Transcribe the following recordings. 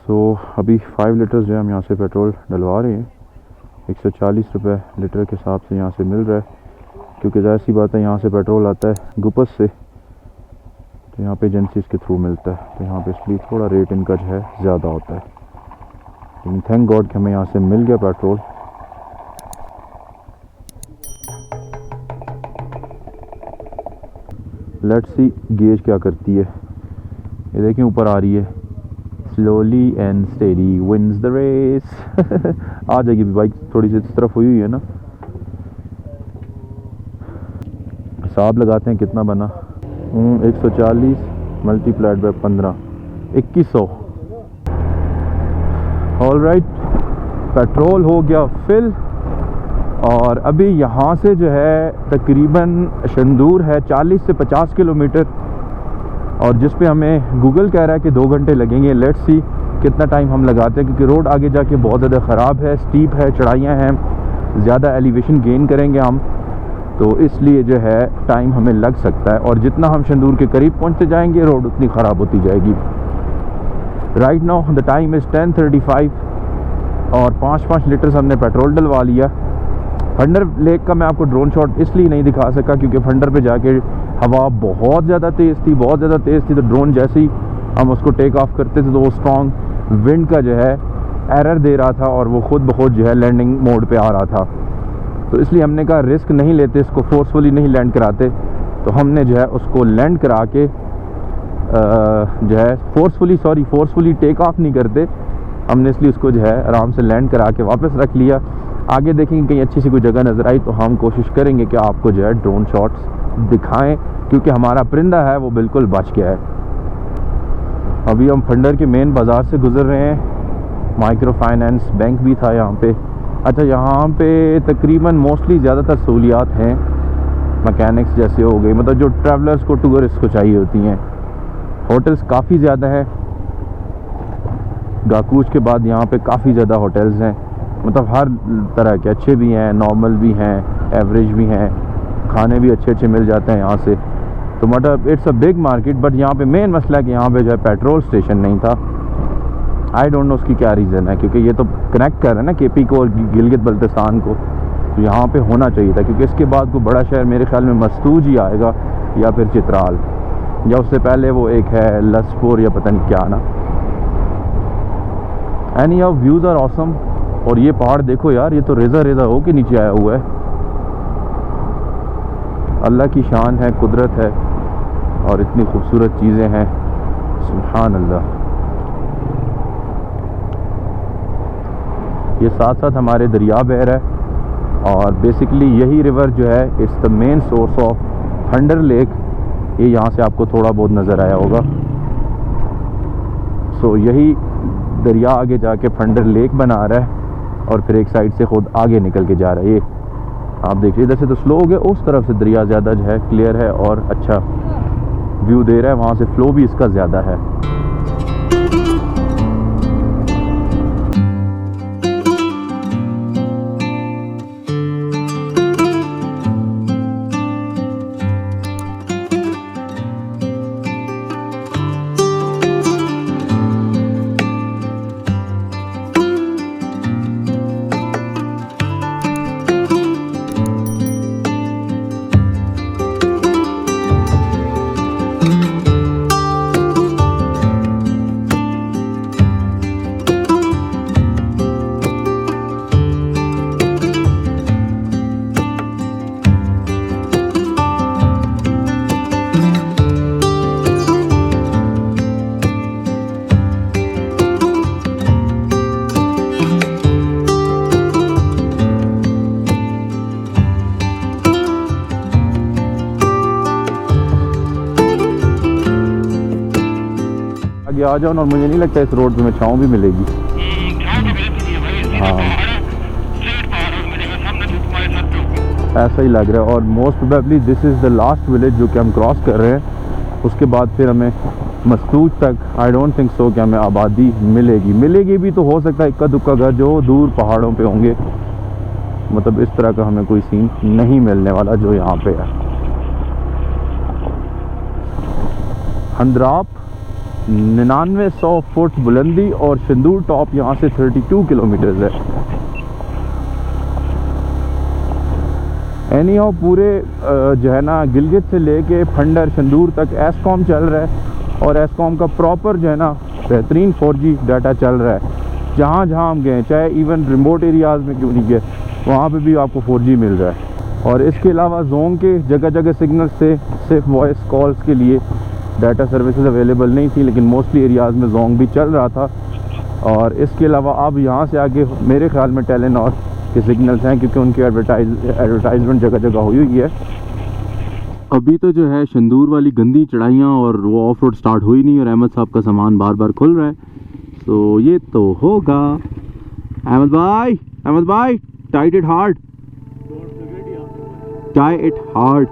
सो अभी 5 लीटर जो है हम यहाँ से पेट्रोल डलवा रहे हैं। 140 रुपये लीटर के हिसाब से यहाँ से मिल रहा है, क्योंकि ज़ाहिर सी बात है यहाँ से पेट्रोल आता है गुपस से, तो यहाँ पे एजेंसीज़ के थ्रू मिलता है, तो यहाँ पे इसलिए थोड़ा रेट इनका जो है ज़्यादा होता है। लेकिन थैंक गॉड कि हमें यहाँ से मिल गया पेट्रोल। लेट्स सी गेज क्या करती है। ये देखें ऊपर आ रही है, slowly and steady wins the race. आ जाएगी बाइक थोड़ी सी इस तरफ हुई है ना। हिसाब लगाते हैं कितना बना। 140 मल्टीप्लाइड बाय 15, 2100। ऑलराइट, पेट्रोल हो गया फिल। और अभी यहाँ से जो है तकरीबन शंदूर है 40 से 50 किलोमीटर, और जिस पे हमें गूगल कह रहा है कि 2 घंटे लगेंगे। लेट्स सी कितना टाइम हम लगाते हैं, क्योंकि रोड आगे जाके बहुत ज़्यादा ख़राब है, स्टीप है, चढ़ाइयाँ हैं, ज़्यादा एलिवेशन गेन करेंगे हम, तो इसलिए जो है टाइम हमें लग सकता है। और जितना हम शंदूर के करीब पहुँचते जाएंगे रोड उतनी ख़राब होती जाएगी। Right now the time is 10:35 और 5 लीटर हमने पेट्रोल डलवा लिया। फंडर लेक का मैं आपको ड्रोन शॉट इसलिए नहीं दिखा सका क्योंकि फंडर पे जाके हवा बहुत ज़्यादा तेज़ थी, तो ड्रोन जैसे ही हम उसको टेक ऑफ करते थे तो वो स्ट्रॉन्ग विंड का जो है एरर दे रहा था और वो ख़ुद ब खुद जो है लैंडिंग मोड पे आ रहा था। तो इसलिए हमने कहा रिस्क नहीं लेते, इसको फोर्सफुली नहीं लैंड कराते, तो हमने जो है उसको लैंड करा के जो है फोर्सफुली टेक ऑफ नहीं करते हमने, इसलिए उसको जो है आराम से लैंड करा के वापस रख लिया। आगे देखेंगे कहीं अच्छी सी कोई जगह नज़र आई तो हम कोशिश करेंगे कि आपको जो है ड्रोन शॉट्स दिखाएं, क्योंकि हमारा परिंदा है वो बिल्कुल बच गया है। अभी हम फंडर के मेन बाज़ार से गुज़र रहे हैं। माइक्रो फाइनेंस बैंक भी था यहाँ पे। अच्छा, यहाँ पे तकरीबन मोस्टली ज़्यादातर सहूलियात हैं, मैकेनिक्स जैसे हो गई, मतलब जो ट्रैवलर्स को टूरिस्ट को चाहिए होती हैं। होटल्स काफ़ी ज़्यादा है, गाकूच के बाद यहाँ पे काफ़ी ज़्यादा होटल्स हैं, मतलब हर तरह के, अच्छे भी हैं, नॉर्मल भी हैं, एवरेज भी हैं, खाने भी अच्छे मिल जाते हैं यहाँ से। तो मतलब it's a big market. But यहाँ पे मेन मसला है कि यहाँ पे जो है पेट्रोल स्टेशन नहीं था। आई डोंट नो उसकी क्या रीज़न है, क्योंकि ये तो कनेक्ट कर रहे हैं ना केपी को और गिलगित बल्तिस्तान को, तो यहाँ पे होना चाहिए था, क्योंकि इसके बाद कोई बड़ा शहर मेरे ख्याल में मस्तूज ही आएगा या फिर चित्राल, या उससे पहले वो एक है लसपुर या पता नहीं क्या ना। Anyhow views are awesome. और ये पहाड़ देखो यार, ये तो रेज़ा हो के नीचे आया हुआ है। अल्लाह की शान है, कुदरत है, और इतनी खूबसूरत चीज़ें हैं, सुभान अल्लाह। ये साथ साथ हमारे दरिया बह रहा है, और बेसिकली यही रिवर जो है it's the main source of funder lake. ये यहाँ से आपको थोड़ा बहुत नज़र आया होगा। सो यही दरिया आगे जाके फंडर लेक बना रहा है, और फिर एक साइड से खुद आगे निकल के जा रहा है। ये आप देखिए, इधर से तो स्लो हो गया, उस तरफ से दरिया ज़्यादा जो है क्लियर है और अच्छा व्यू दे रहा है, वहाँ से फ्लो भी इसका ज़्यादा है। आगे आ जाओ, और मुझे नहीं लगता इस रोड पे में छाँव भी मिलेगी। हाँ, ऐसा ही लग रहा है। और most probably this is the last village जो कि हम क्रॉस कर रहे हैं। उसके बाद फिर हमें मस्तूज तक आई डोंट थिंक सो कि हमें आबादी मिलेगी भी, तो हो सकता है इक्का दुक्का घर जो दूर पहाड़ों पे होंगे, मतलब इस तरह का हमें कोई सीन नहीं मिलने वाला जो यहाँ पे है। हंद्राप 9900 फुट बुलंदी और शंदूर टॉप यहाँ से 32 किलोमीटर्स है। एनी हाउ पूरे जो है ना गिलगित से लेके फंडर शंदूर तक एसकॉम चल रहा है और एसकॉम का प्रॉपर जो है ना बेहतरीन 4G डाटा चल रहा है। जहाँ जहाँ हम गए, चाहे इवन रिमोट एरियाज़ में क्यों नहीं गए, वहाँ पे भी आपको 4G मिल रहा है। और इसके अलावा जोन के जगह जगह सिग्नल से सिर्फ वॉइस कॉल्स के लिए डाटा सर्विसेज अवेलेबल नहीं थी, लेकिन मोस्टली एरियाज़ में जोंग भी चल रहा था। और इसके अलावा अब यहाँ से आगे मेरे ख्याल में टेलीनॉर के सिग्नल्स हैं, क्योंकि उनकी एडवर्टाइजमेंट जगह जगह हुई हुई है। अभी तो जो है शंदूर वाली गंदी चढ़ाइयाँ और वो ऑफ रोड स्टार्ट हुई नहीं, और अहमद साहब का सामान बार बार खुल रहा है, तो ये तो होगा। अहमद भाई tight it hard, tie it hard.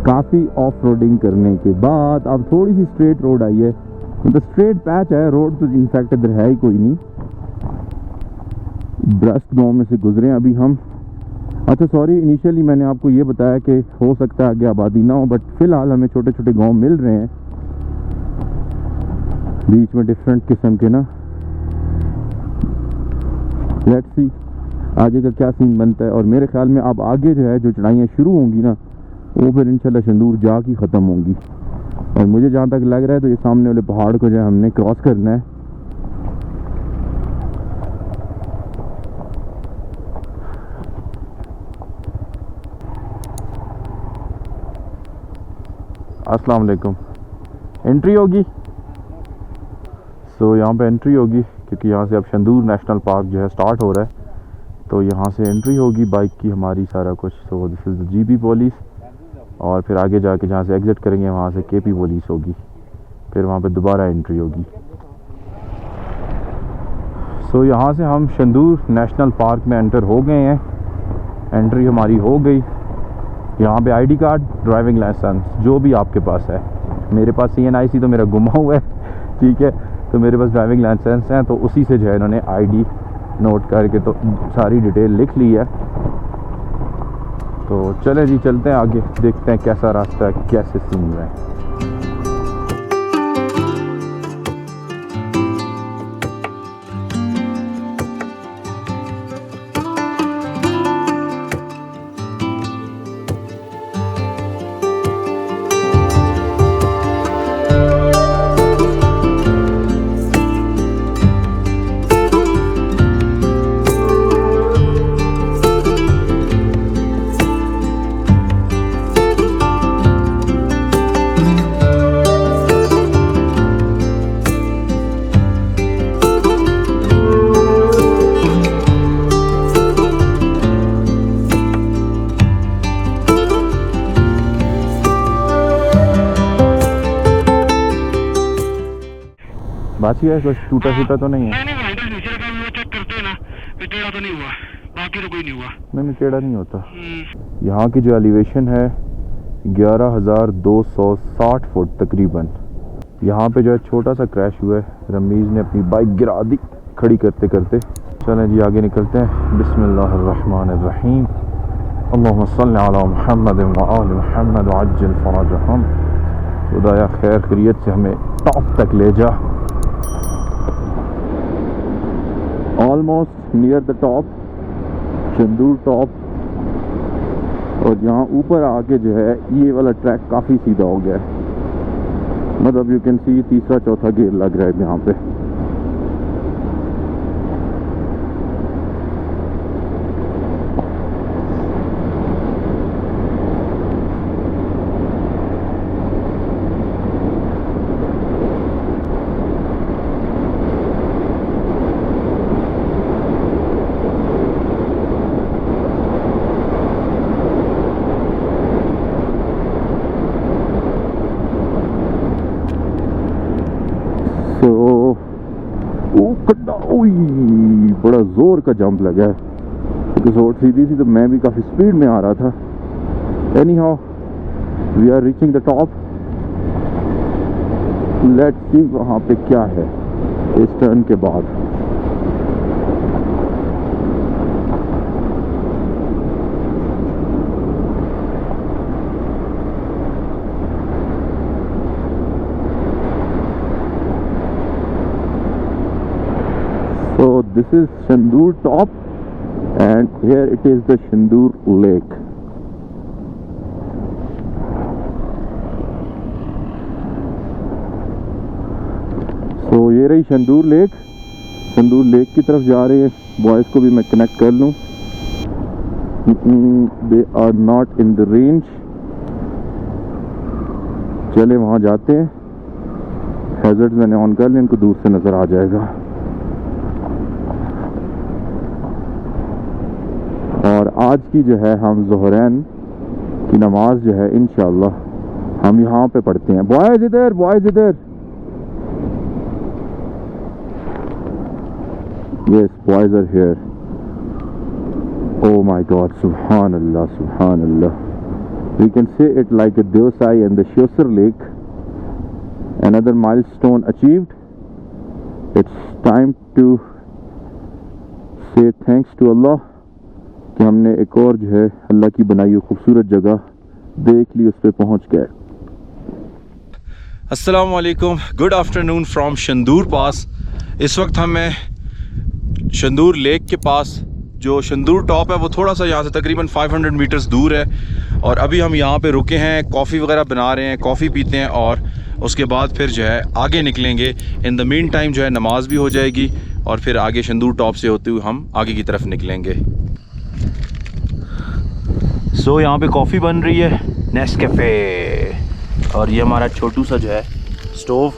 काफ़ी ऑफ रोडिंग करने के बाद अब थोड़ी सी स्ट्रेट रोड आई है, मतलब स्ट्रेट पैच है, रोड तो इनफैक्ट इधर है ही कोई नहीं। ब्रस्ट गांव में से गुजरे अभी हम। अच्छा सॉरी, इनिशियली मैंने आपको ये बताया कि हो सकता है आगे आबादी ना हो, बट फ़िलहाल हमें छोटे छोटे गांव मिल रहे हैं बीच में डिफरेंट किस्म के ना। लेट्स सी आगे का क्या सीन बनता है। और मेरे ख्याल में अब आगे जो है जो चढ़ाइयाँ शुरू होंगी ना, वो फिर इंशाल्लाह शंदूर जा की ख़त्म होंगी। और मुझे जहाँ तक लग रहा है तो ये सामने वाले पहाड़ को जो है हमने क्रॉस करना है। अस्सलाम वालेकुम। एंट्री होगी, सो यहाँ पे एंट्री होगी, क्योंकि यहाँ से अब शंदूर नेशनल पार्क जो है स्टार्ट हो रहा है, तो यहाँ से एंट्री होगी बाइक की हमारी, सारा कुछ। So this is the GB police, और फिर आगे जाके जहाँ से एग्ज़िट करेंगे वहाँ से केपी पुलिस होगी, फिर वहाँ पे दोबारा एंट्री होगी। सो यहाँ से हम शंदूर नेशनल पार्क में एंटर हो गए हैं, एंट्री हमारी हो गई। यहाँ पे आईडी कार्ड, ड्राइविंग लाइसेंस जो भी आपके पास है, मेरे पास CNIC तो मेरा गुमा हुआ है, ठीक है, तो मेरे पास ड्राइविंग लाइसेंस हैं, तो उसी से जो है इन्होंने ID नोट करके तो सारी डिटेल लिख ली है। तो चलें जी, चलते हैं आगे, देखते हैं कैसा रास्ता है, कैसे सीन है। बाकी है कुछ टूटा फूटा तो नहीं है? नहीं नीचे का वो चेक करते हैं ना, टेढ़ा तो नहीं हुआ, बाकी तो कोई नहीं हुआ। नहीं टेढ़ा नहीं होता। यहाँ की जो एलिवेशन है 11,260 फुट तकरीबन। यहाँ पे जो है छोटा सा क्रैश हुआ है, रमीज़ ने अपनी बाइक गिरा दी खड़ी करते करते। चलें जी आगे निकलते हैं। बिस्मिल्लाहिर्रहमानिर्रहीम। अल्लाहुम्मा सल्लि अला मुहम्मद व आलि मुहम्मद व अज्जिल फरजहम। खुदाया खैर खैरियत से हमें टॉप तक ले जा। Almost near the top, Shandur top. और यहाँ ऊपर आके जो है ये वाला ट्रैक काफ़ी सीधा हो गया है, मतलब यू कैन सी तीसरा चौथा गियर लग रहा है यहाँ पे। बड़ा ज़ोर का जंप लगा है क्योंकि रोड सीधी थी तो मैं भी काफ़ी स्पीड में आ रहा था। Anyhow we are reaching the top. Let's see वहाँ पे क्या है इस टर्न के बाद। So this is Shandur top and here it is the Shandur lake. So ये रही Shandur lake। Shandur lake की तरफ जा रहे हैं। बॉयज़ को भी मैं कनेक्ट कर लूँ। They are not in the range। चले वहाँ जाते हैं। हैज़र्ड्स मैंने ऑन कर लिए, इनको दूर से नज़र आ जाएगा। और आज की जो है हम ज़ोहरैन की नमाज जो है इंशाअल्लाह हम यहाँ पे पढ़ते हैं। बॉयज़ इधर, बॉयज़ इधर। Yes, boys are here. Oh my god, सुभान अल्लाह, सुभान अल्लाह। We can say it like a Deosai and the Shosur Lake. Another milestone achieved. It's time to say thanks to Allah कि हमने एक और जो है अल्लाह की बनाई हुई खूबसूरत जगह देख ली, उस पर पहुँच गए। अस्सलाम वालेकुम, गुड आफ्टरनून फ्रॉम शंदूर पास। इस वक्त हमें शंदूर लेक के पास, जो शंदूर टॉप है वो थोड़ा सा यहाँ से तकरीबन 500 मीटर्स दूर है। और अभी हम यहाँ पे रुके हैं, कॉफ़ी वगैरह बना रहे हैं, कॉफ़ी पीते हैं और उसके बाद फिर जो है आगे निकलेंगे। इन द मीन टाइम जो है नमाज भी हो जाएगी और फिर आगे शंदूर टॉप से होते हुए हम आगे की तरफ निकलेंगे। सो यहाँ पे कॉफ़ी बन रही है, नेस्कैफ़े, और ये हमारा छोटू सा जो है स्टोव।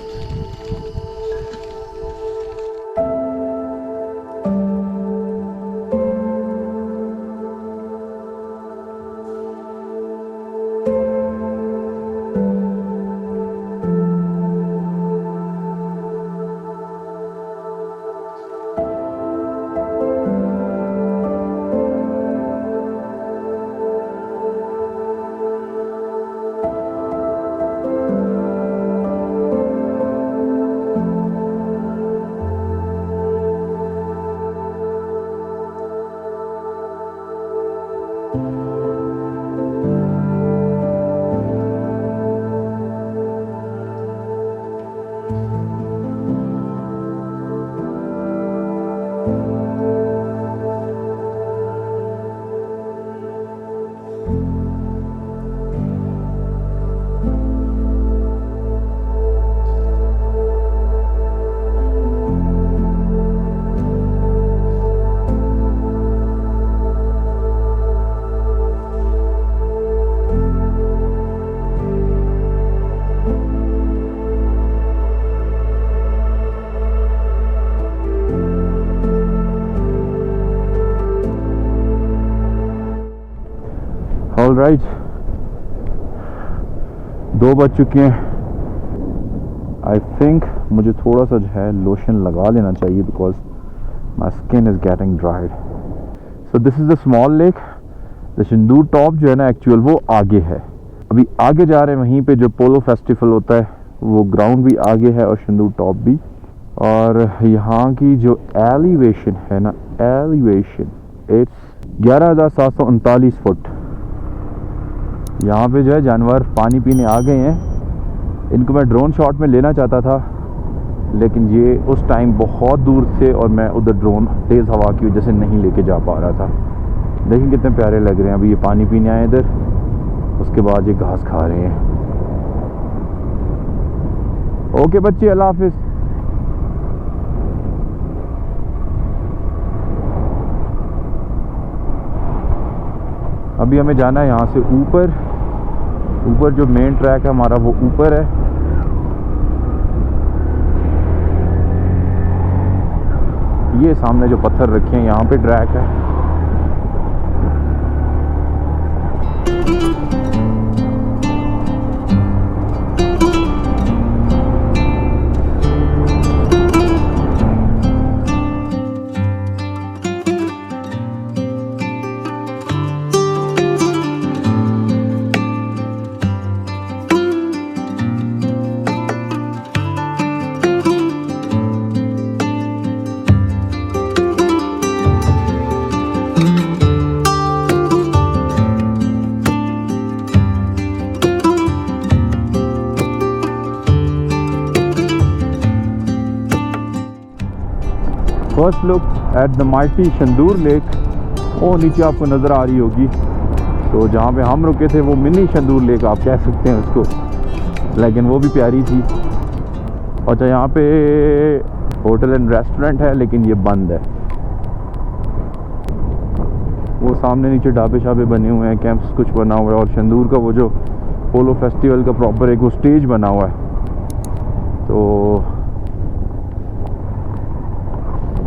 ऑल राइट, 2 बज चुके हैं। आई थिंक मुझे थोड़ा सा जो है लोशन लगा लेना चाहिए because my skin is getting dried. So this is the small lake. The Shandur top जो है ना एक्चुअल वो आगे है। अभी आगे जा रहे हैं, वहीं पे जो पोलो फेस्टिवल होता है वो ग्राउंड भी आगे है और शंदूर टॉप भी। और यहाँ की जो एलिवेशन है ना, एलिवेशन इट्स 11,739 फुट। यहाँ पे जो है जानवर पानी पीने आ गए हैं। इनको मैं ड्रोन शॉट में लेना चाहता था लेकिन ये उस टाइम बहुत दूर थे और मैं उधर ड्रोन तेज़ हवा की वजह से नहीं लेके जा पा रहा था। देखिए कितने प्यारे लग रहे हैं। अभी ये पानी पीने आए इधर, उसके बाद ये घास खा रहे हैं। ओके बच्चे, अल्लाह हाफिज़। अभी हमें जाना है यहाँ से ऊपर। ऊपर जो मेन ट्रैक है हमारा वो ऊपर है। ये सामने जो पत्थर रखे हैं यहाँ पे ट्रैक है। First look at the mighty Shandur lake. वो नीचे आपको नज़र आ रही होगी। तो जहाँ पे हम रुके थे वो मिनी शंदूर लेक आप कह सकते हैं उसको, लेकिन वो भी प्यारी थी। अच्छा, यहाँ पे होटल एंड रेस्टोरेंट है लेकिन ये बंद है। वो सामने नीचे ढाबे शाबे बने हुए हैं, कैंप्स कुछ बना हुआ है, और शंदूर का वो जो पोलो फेस्टिवल का प्रॉपर एक वो स्टेज बना हुआ है। तो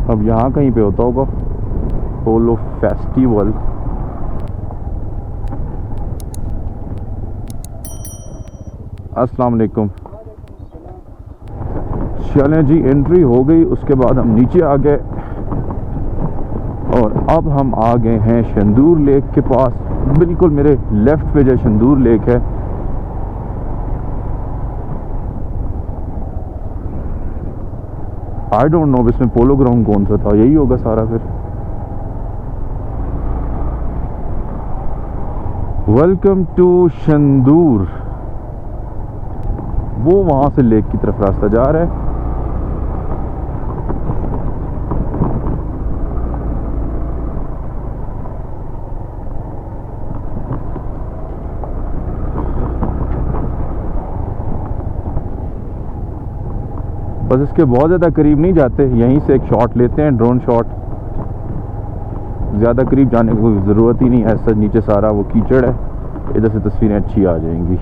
अब यहाँ कहीं पे होता होगा पोलो फेस्टिवल। अस्सलाम वालेकुम। चलें जी, एंट्री हो गई। उसके बाद हम नीचे आ गए और अब हम आ गए हैं शंदूर लेक के पास। बिल्कुल मेरे लेफ्ट पे जो शंदूर लेक है, आई डोंट नो इसमें पोलो ग्राउंड कौन सा था, यही होगा सारा फिर। Welcome to Shandur. वो वहां से लेक की तरफ रास्ता जा रहा है। बस इसके बहुत ज़्यादा करीब नहीं जाते, यहीं से एक शॉट लेते हैं, ड्रोन शॉट। ज़्यादा करीब जाने की कोई ज़रूरत ही नहीं है। ऐसा नीचे सारा वो कीचड़ है, इधर से तस्वीरें अच्छी आ जाएंगी।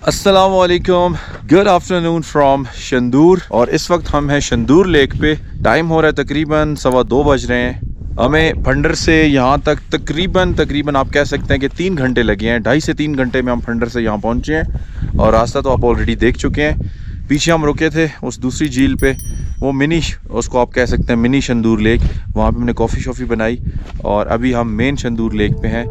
अस्सलाम वालेकुम, गुड आफ्टरनून फ्रॉम शंदूर। और इस वक्त हम हैं शंदूर लेक पे। टाइम हो रहा है तकरीबन 2:15 बज रहे हैं। हमें फंडर से यहाँ तक तकरीबन आप कह सकते हैं कि 3 घंटे लगे हैं। 2.5 से 3 घंटे में हम फंडर से यहाँ पहुँचे हैं। और रास्ता तो आप ऑलरेडी देख चुके हैं। पीछे हम रुके थे उस दूसरी झील पे, वो मिनी, उसको आप कह सकते हैं मिनी शंदूर लेक। वहाँ पे हमने कॉफ़ी शॉफ़ी बनाई और अभी हम मेन शंदूर लेक पे हैं।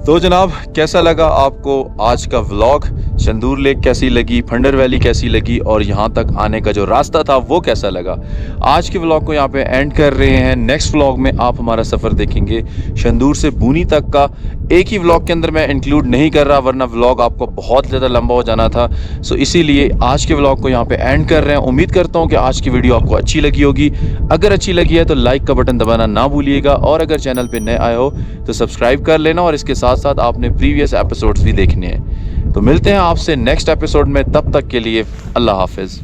तो जनाब, कैसा लगा आपको आज का व्लॉग? शंदूर लेक कैसी लगी, फंडर वैली कैसी लगी, और यहाँ तक आने का जो रास्ता था वो कैसा लगा? आज के व्लॉग को यहाँ पे एंड कर रहे हैं। नेक्स्ट व्लॉग में आप हमारा सफ़र देखेंगे शंदूर से बूनी तक का। एक ही व्लॉग के अंदर मैं इंक्लूड नहीं कर रहा, वरना व्लॉग आपको बहुत ज़्यादा लंबा हो जाना था। सो इसीलिए आज के व्लॉग को यहाँ पे एंड कर रहे हैं। उम्मीद करता हूँ कि आज की वीडियो आपको अच्छी लगी होगी। अगर अच्छी लगी है तो लाइक का बटन दबाना ना भूलिएगा, और अगर चैनल पर नए आए हो तो सब्सक्राइब कर लेना, और इसके साथ साथ आपने प्रीवियस एपिसोड्स भी देखने हैं। तो मिलते हैं आपसे नेक्स्ट एपिसोड में, तब तक के लिए अल्लाह हाफिज़।